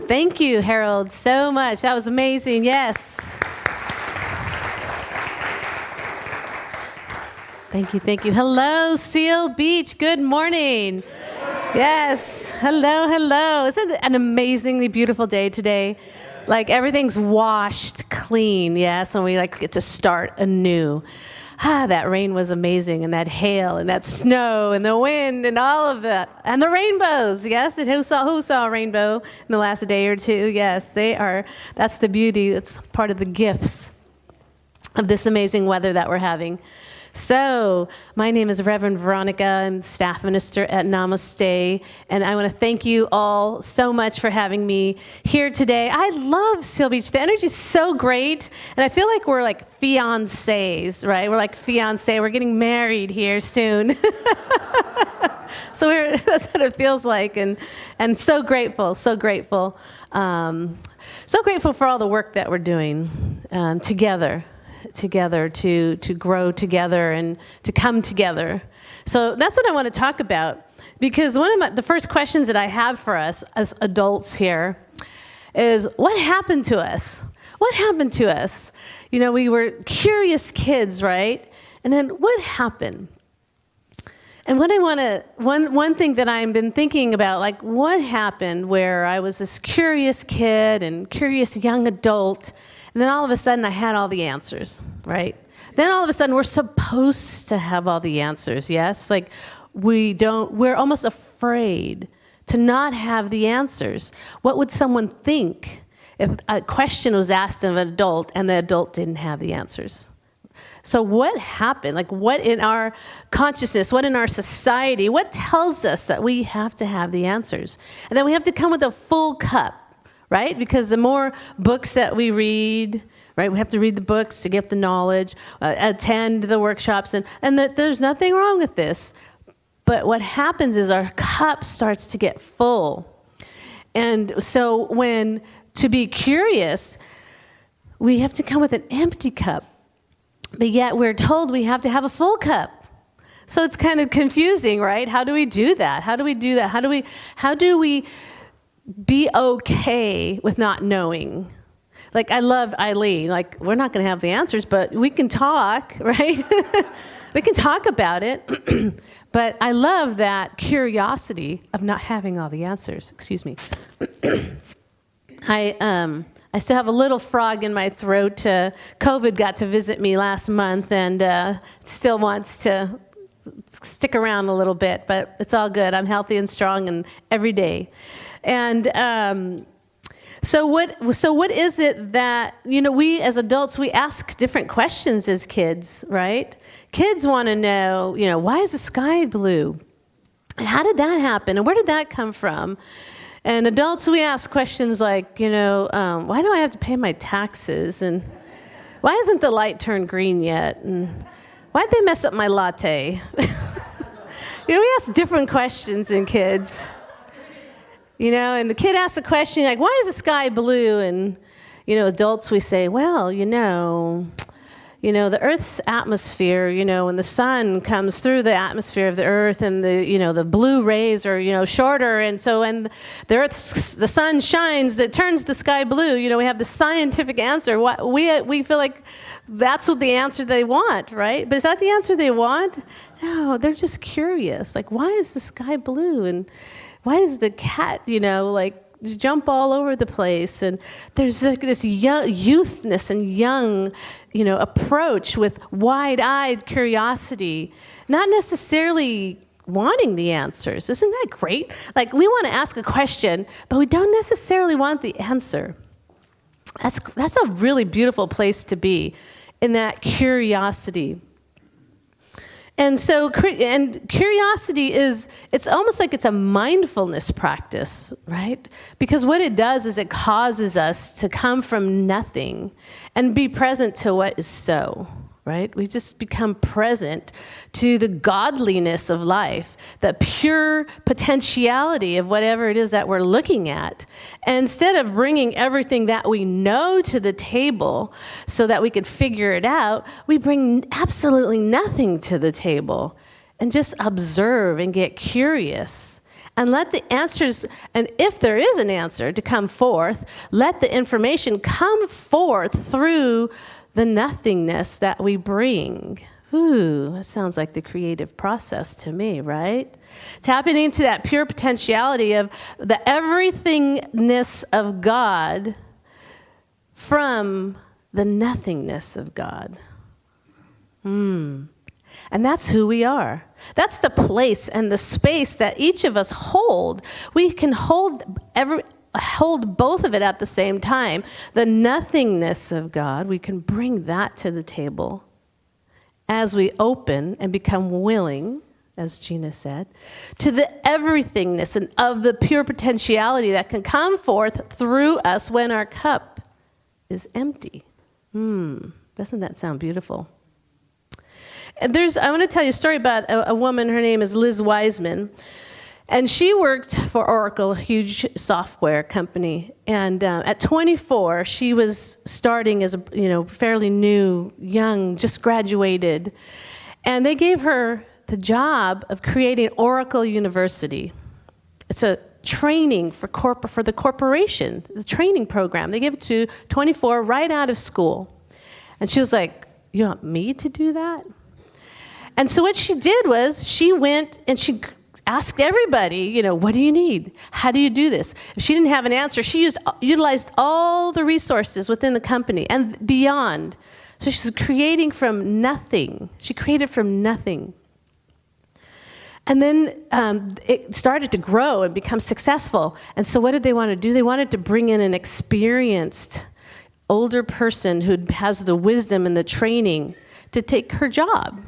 Thank you, Harold, so much. That was amazing. Yes. Thank you, thank you. Hello, Seal Beach. Good morning. Yes. Hello. Isn't it an amazingly beautiful day today? Like everything's washed clean, yes, and we get to start anew. That rain was amazing, and that hail, and that snow, and the wind, and all of that, and the rainbows. Yes, and who saw a rainbow in the last day or two? Yes, they are. That's the beauty. That's part of the gifts of this amazing weather that we're having. So, my name is Reverend Veronica. I'm staff minister at Namaste, and I want to thank you all so much for having me here today. I love Seal Beach. The energy is so great, and I feel like we're like fiancés, right? We're like fiancé. We're getting married here soon. So that's what it feels like, and so grateful. So grateful for all the work that we're doing together to grow together and to come together. So that's what I want to talk about, because one of the first questions that I have for us as adults here is, what happened to us? What happened to us? You know, we were curious kids, right? And then what happened? And what I want to, one thing that I've been thinking about, like what happened where I was this curious kid and curious young adult, and then all of a sudden I had all the answers, right? Then all of a sudden we're supposed to have all the answers, yes? Like we're almost afraid to not have the answers. What would someone think if a question was asked of an adult and the adult didn't have the answers? So what happened? Like what in our consciousness, what in our society, what tells us that we have to have the answers? And then we have to come with a full cup, right? Because the more books that we read, right, we have to read the books to get the knowledge, attend the workshops, and that there's nothing wrong with this. But what happens is our cup starts to get full. And so to be curious, we have to come with an empty cup. But yet we're told we have to have a full cup. So it's kind of confusing, right? How do we do that? How do we be okay with not knowing? Like, I love Eileen. Like, we're not going to have the answers, but we can talk, right? We can talk about it. But I love that curiosity of not having all the answers. Excuse me. I still have a little frog in my throat. COVID got to visit me last month and still wants to stick around a little bit, but it's all good. I'm healthy and strong and every day. And so what is it that, we as adults, we ask different questions as kids, right? Kids want to know, why is the sky blue? How did that happen? And where did that come from? And adults, we ask questions like, why do I have to pay my taxes? And why hasn't the light turned green yet? And why'd they mess up my latte? We ask different questions in kids. And the kid asks a question like, why is the sky blue? And, adults, we say, well, the Earth's atmosphere, when the sun comes through the atmosphere of the Earth and the blue rays are, shorter. And so when the sun shines, that turns the sky blue. We have the scientific answer. We feel like that's what the answer they want, right? But is that the answer they want? No, they're just curious. Like, why is the sky blue? And why does the cat, jump all over the place? And there's this young youthness and young, approach with wide-eyed curiosity, not necessarily wanting the answers. Isn't that great? Like, we want to ask a question, but we don't necessarily want the answer. That's a really beautiful place to be, in that curiosity. And so, curiosity it's almost like it's a mindfulness practice, right? Because what it does is it causes us to come from nothing and be present to what is so, right? We just become present to the godliness of life, the pure potentiality of whatever it is that we're looking at. And instead of bringing everything that we know to the table so that we can figure it out, we bring absolutely nothing to the table and just observe and get curious And let the answers, and if there is an answer to come forth, let the information come forth through the nothingness that we bring. Ooh, that sounds like the creative process to me, right? Tapping into that pure potentiality of the everythingness of God from the nothingness of God. And that's who we are. That's the place and the space that each of us hold. We can hold both of it at the same time. The nothingness of God, we can bring that to the table as we open and become willing, as Gina said, to the everythingness and of the pure potentiality that can come forth through us when our cup is empty. Doesn't that sound beautiful? And I want to tell you a story about a woman. Her name is Liz Wiseman. And she worked for Oracle, a huge software company. And at 24, she was starting as a fairly new, young, just graduated. And they gave her the job of creating Oracle University. It's a training for the corporation, the training program. They gave it to 24 right out of school. And she was like, "You want me to do that?" And so what she did was she went and she asked everybody, what do you need? How do you do this? If she didn't have an answer, she utilized all the resources within the company and beyond. So she's creating from nothing. She created from nothing. And then it started to grow and become successful. And so what did they want to do? They wanted to bring in an experienced older person who has the wisdom and the training to take her job,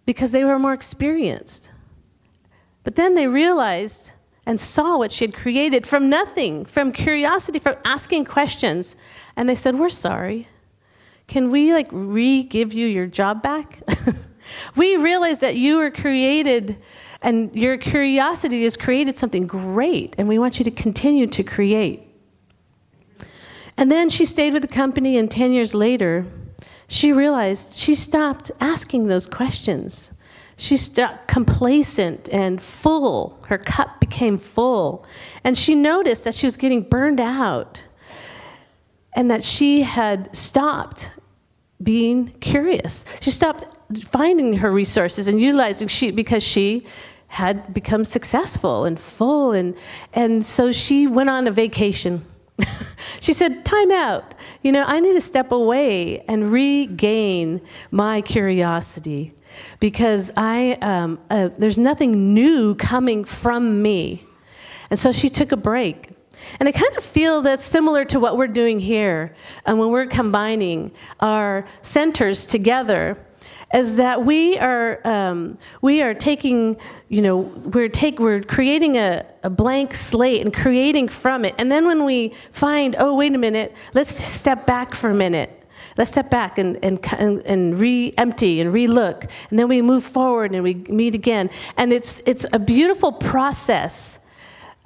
because they were more experienced. But then they realized and saw what she had created from nothing, from curiosity, from asking questions. And they said, "We're sorry. Can we re-give you your job back? We realized that you were created and your curiosity has created something great, and we want you to continue to create." And then she stayed with the company, and 10 years later, she realized she stopped asking those questions. She stopped complacent and full. Her cup became full. And she noticed that she was getting burned out and that she had stopped being curious. She stopped finding her resources and utilizing because she had become successful and full. And so she went on a vacation. She said, "Time out. I need to step away and regain my curiosity because there's nothing new coming from me." And so she took a break. And I kind of feel that's similar to what we're doing here when we're combining our centers together, is that we are taking, we're creating a blank slate and creating from it. And then when we find, oh, wait a minute, let's step back for a minute. Let's step back and re-empty and re-look. And then we move forward and we meet again. And it's a beautiful process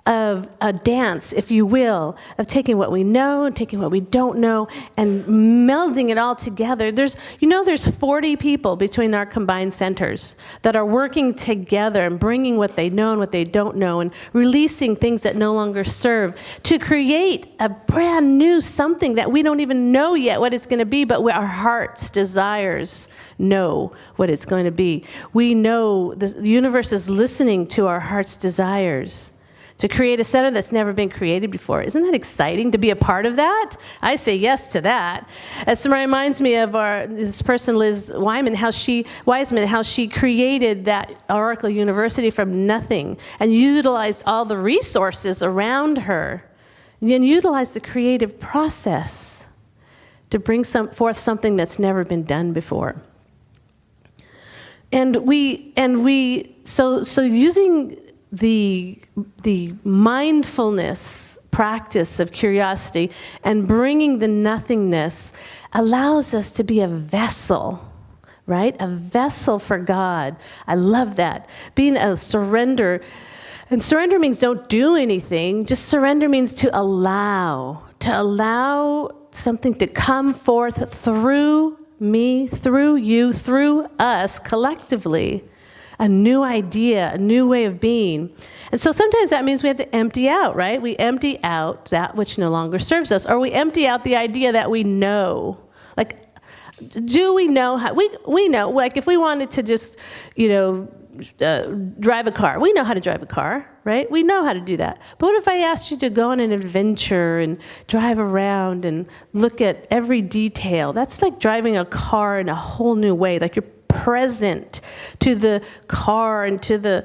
of a dance, if you will, of taking what we know and taking what we don't know and melding it all together. There's 40 people between our combined centers that are working together and bringing what they know and what they don't know and releasing things that no longer serve to create a brand new something that we don't even know yet what it's going to be, but our heart's desires know what it's going to be. We know the universe is listening to our heart's desires to create a center that's never been created before. Isn't that exciting to be a part of that? I say yes to that. It reminds me of this person, Liz Wiseman, how she created that Oracle University from nothing and utilized all the resources around her and then utilized the creative process to bring forth something that's never been done before. So using the mindfulness practice of curiosity and bringing the nothingness allows us to be a vessel, right? A vessel for God. I love that. Being a surrender. And surrender means don't do anything. Just surrender means to allow something to come forth through me, through you, through us collectively. a new idea, a new way of being. And so sometimes that means we have to empty out, right? We empty out that which no longer serves us, or we empty out the idea that we know. Like, do we know how? We know, like if we wanted to just, drive a car. We know how to drive a car, right? We know how to do that. But what if I asked you to go on an adventure and drive around and look at every detail? That's like driving a car in a whole new way. Like you're present to the car and to the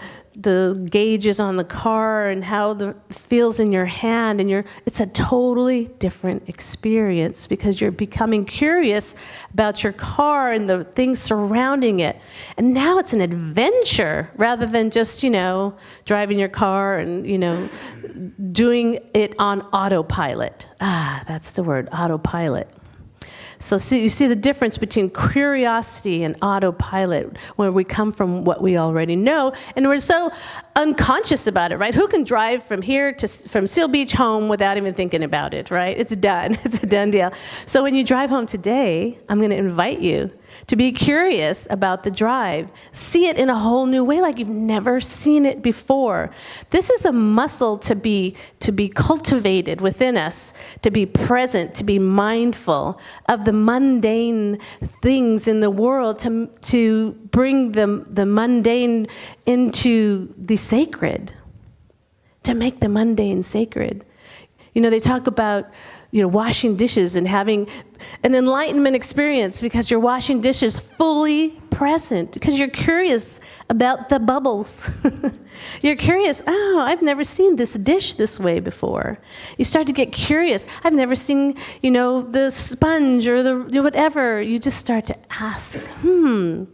gauges on the car and how it feels in your hand, and it's a totally different experience because you're becoming curious about your car and the things surrounding it. And now it's an adventure rather than just, driving your car and, doing it on autopilot. That's the word, autopilot. So you see the difference between curiosity and autopilot, where we come from what we already know, and we're so unconscious about it, right? Who can drive from from Seal Beach home without even thinking about it, right? It's done. It's a done deal. So when you drive home today, I'm going to invite you to be curious about the drive. See it in a whole new way, like you've never seen it before. This is a muscle to be cultivated within us, to be present, to be mindful of the mundane things in the world, to bring the mundane into the sacred, to make the mundane sacred. They talk about washing dishes and having an enlightenment experience because you're washing dishes fully present, because you're curious about the bubbles. You're curious, I've never seen this dish this way before. You start to get curious. I've never seen, the sponge or the whatever. You just start to ask, you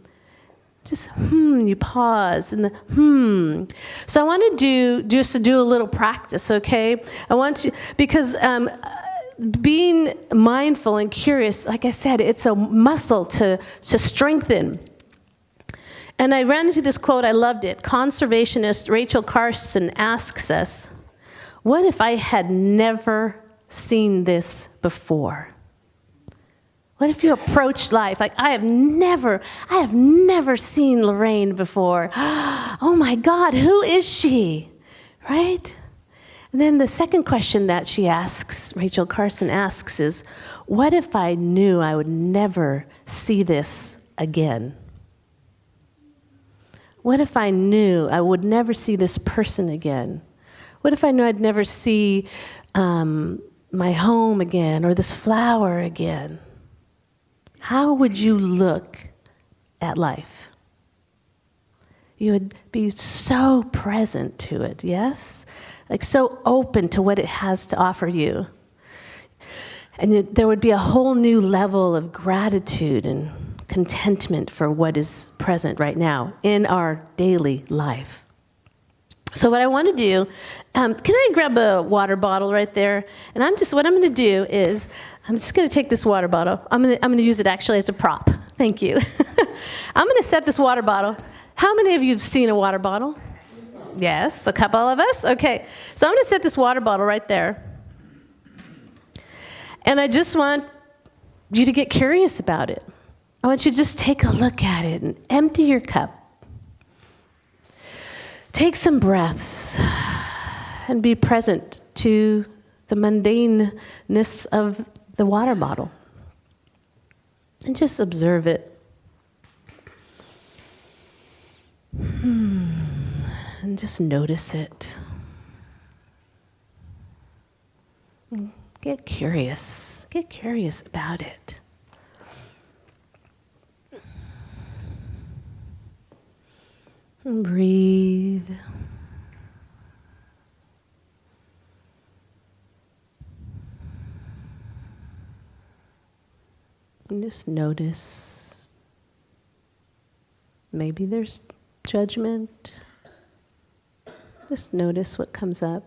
pause and So I want to do a little practice, okay? I want you, because being mindful and curious, like I said, it's a muscle to strengthen. And I ran into this quote, I loved it. Conservationist Rachel Carson asks us, what if I had never seen this before? What if you approach life like, I have never seen Lorraine before. Oh my God, who is she? Right? And then the second question that she asks, Rachel Carson asks, is, what if I knew I would never see this again? What if I knew I would never see this person again? What if I knew I'd never see my home again or this flower again? How would you look at life? You would be so present to it, yes? Like so open to what it has to offer you. And there would be a whole new level of gratitude and contentment for what is present right now in our daily life. So what I want to do, can I grab a water bottle right there? And what I'm going to do is, I'm just going to take this water bottle. I'm going to use it actually as a prop. Thank you. I'm going to set this water bottle. How many of you have seen a water bottle? Yes, a couple of us. Okay, so I'm going to set this water bottle right there. And I just want you to get curious about it. I want you to just take a look at it and empty your cup. Take some breaths and be present to the mundaneness of the water bottle. And just observe it. And just notice it. Get curious. Get curious about it. And breathe. And just notice. Maybe there's judgment. Just notice what comes up.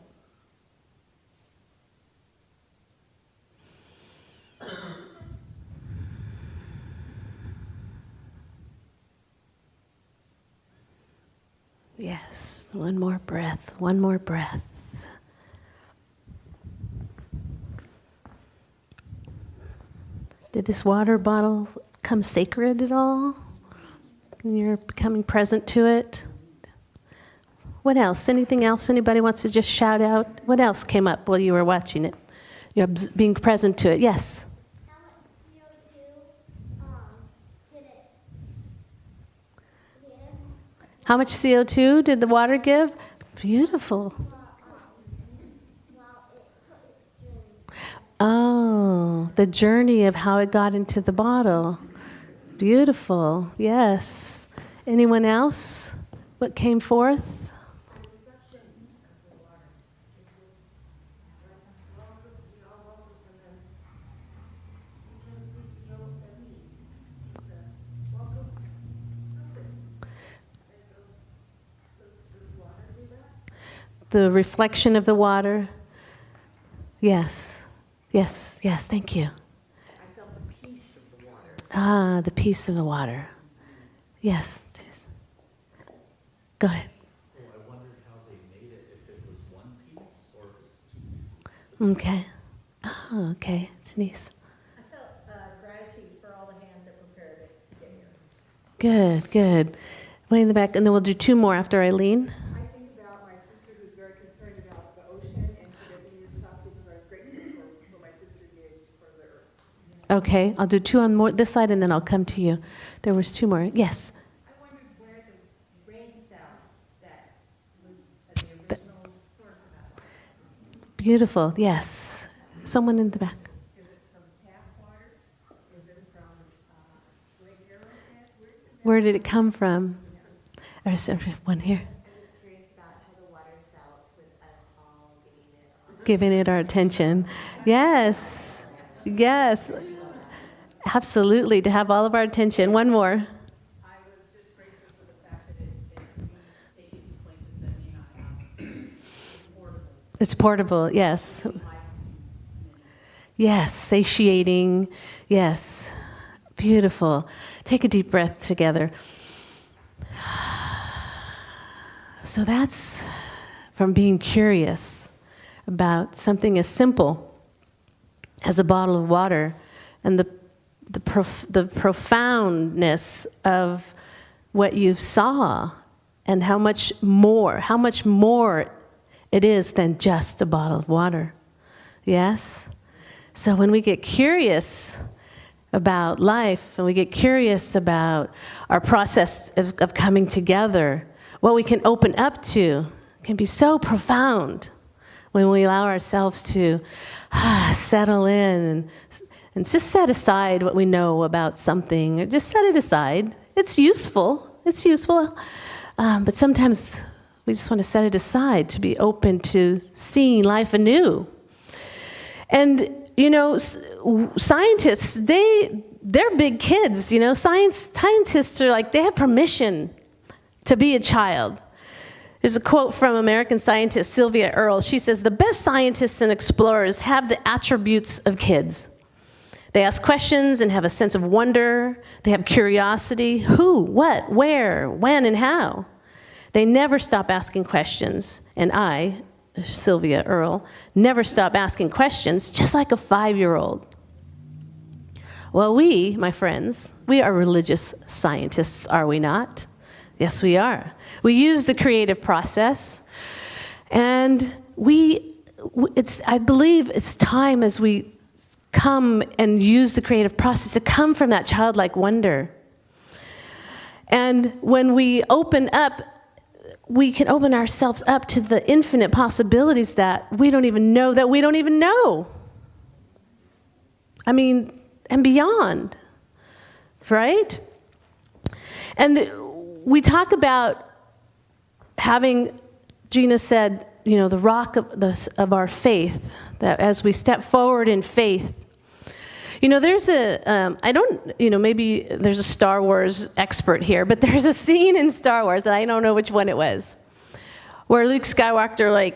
Yes, one more breath, one more breath. Did this water bottle come sacred at all? and you're becoming present to it. What else? Anything else anybody wants to just shout out? What else came up while you were watching it? You're being present to it. Yes? How much CO2 did the water give? Beautiful. Oh, the journey of how it got into the bottle. Beautiful. Yes. Anyone else? What came forth? The reflection of the water. Yes. Yes, yes, thank you. I felt the peace of the water. Ah, the peace of the water. Yes. Go ahead. Well, I wondered how they made it, if it was one piece or if it's two pieces. Okay. Oh, okay. It's nice. I felt gratitude for all the hands that prepared it to get here. Good, good. Way in the back, and then we'll do two more after Eileen. I think about my sister who's very concerned about the ocean, and she doesn't use plastic, because I was grateful for what my sister did for the earth. Okay, I'll do two on this side, and then I'll come to you. There was two more. Yes. I wondered where the rain fell that was the original source of that water. Beautiful. Yes. Someone in the back. Is it from tap water? Is it from Lake Arrowhead? Where did it come from? There's one here. I was curious about how the water felt with us all Giving it our attention. Yes. Yes. Absolutely, to have all of our attention. One more. I was just grateful for the fact that they take it to places that may not have. It's portable. It's portable, yes. Yes, satiating. Yes. Beautiful. Take a deep breath together. So that's from being curious about something as simple as a bottle of water and the profoundness of what you saw and how much more it is than just a bottle of water. Yes? So when we get curious about life and we get curious about our process of coming together, what we can open up to can be so profound when we allow ourselves to settle in and just set aside what we know about something, or just set it aside. It's useful. But sometimes we just want to set it aside to be open to seeing life anew. And, scientists, they're big kids, Scientists are like, they have permission to be a child. There's a quote from American scientist Sylvia Earle. She says, "The best scientists and explorers have the attributes of kids. They ask questions and have a sense of wonder. They have curiosity. Who, what, where, when, and how. They never stop asking questions. And I, Sylvia Earle, never stop asking questions, just like a 5-year-old. Well, we, my friends, we are religious scientists, are we not? Yes, we are. We use the creative process, and I believe it's time as we come and use the creative process to come from that childlike wonder. And when we open up, we can open ourselves up to the infinite possibilities that we don't even know. I mean, and beyond, right? And we talk about having, Gina said, the rock of our faith, that as we step forward in faith, there's maybe there's a Star Wars expert here, but there's a scene in Star Wars, and I don't know which one it was, where Luke Skywalker,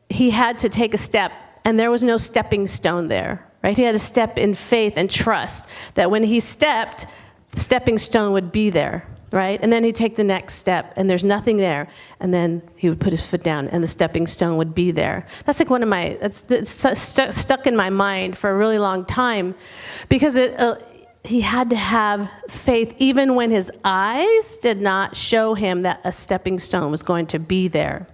he had to take a step, and there was no stepping stone there, right? He had to step in faith and trust that when he stepped, the stepping stone would be there, right? And then he'd take the next step, and there's nothing there, and then he would put his foot down, and the stepping stone would be there. That's like one of it's stuck in my mind for a really long time, because he had to have faith even when his eyes did not show him that a stepping stone was going to be there.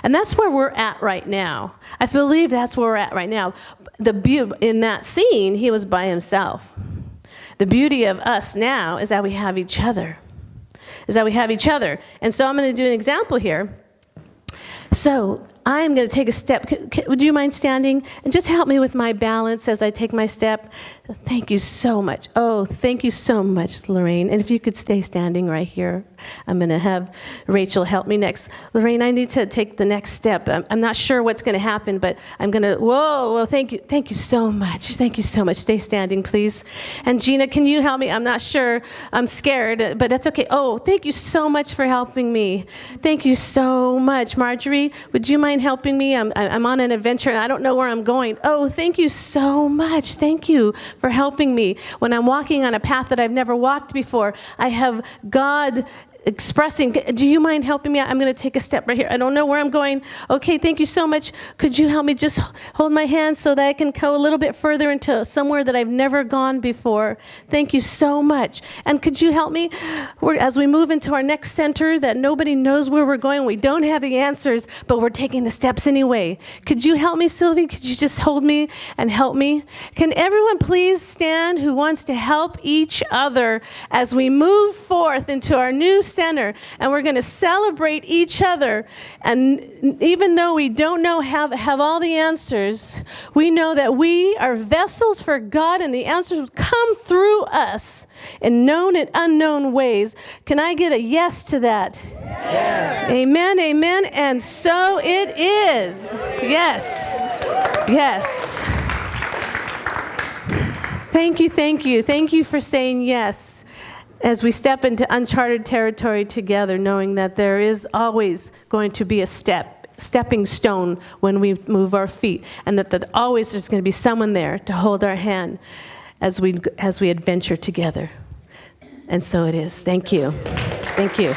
And that's where we're at right now. I believe that's where we're at right now. In that scene, he was by himself. The beauty of us now is that we have each other. And so I'm going to do an example here. So I'm going to take a step. Would you mind standing and just help me with my balance as I take my step? Thank you so much. Oh, thank you so much, Lorraine. And if you could stay standing right here, I'm going to have Rachel help me next. Lorraine, I need to take the next step. I'm not sure what's going to happen, but I'm going to, whoa, thank you. Thank you so much. Thank you so much. Stay standing, please. And Gina, can you help me? I'm not sure. I'm scared, but that's okay. Oh, thank you so much for helping me. Thank you so much. Marjorie, would you mind helping me? I'm on an adventure and I don't know where I'm going. Oh, thank you so much. Thank you for helping me. When I'm walking on a path that I've never walked before, I have God expressing, do you mind helping me? I'm going to take a step right here. I don't know where I'm going. Okay, thank you so much. Could you help me just hold my hand so that I can go a little bit further into somewhere that I've never gone before? Thank you so much. And could you help me as we move into our next center that nobody knows where we're going? We don't have the answers, but we're taking the steps anyway. Could you help me, Sylvie? Could you just hold me and help me? Can everyone please stand who wants to help each other as we move forth into our new center, and we're going to celebrate each other. And even though we don't know have all the answers, we know that we are vessels for God, and the answers will come through us in known and unknown ways. Can I get a yes to that? Yes. Amen, amen, and so it is. Yes. Yes. Thank you, thank you. Thank you for saying yes. As we step into uncharted territory together, knowing that there is always going to be a stepping stone when we move our feet, and that always there's going to be someone there to hold our hand as we adventure together. And so it is. Thank you. Thank you.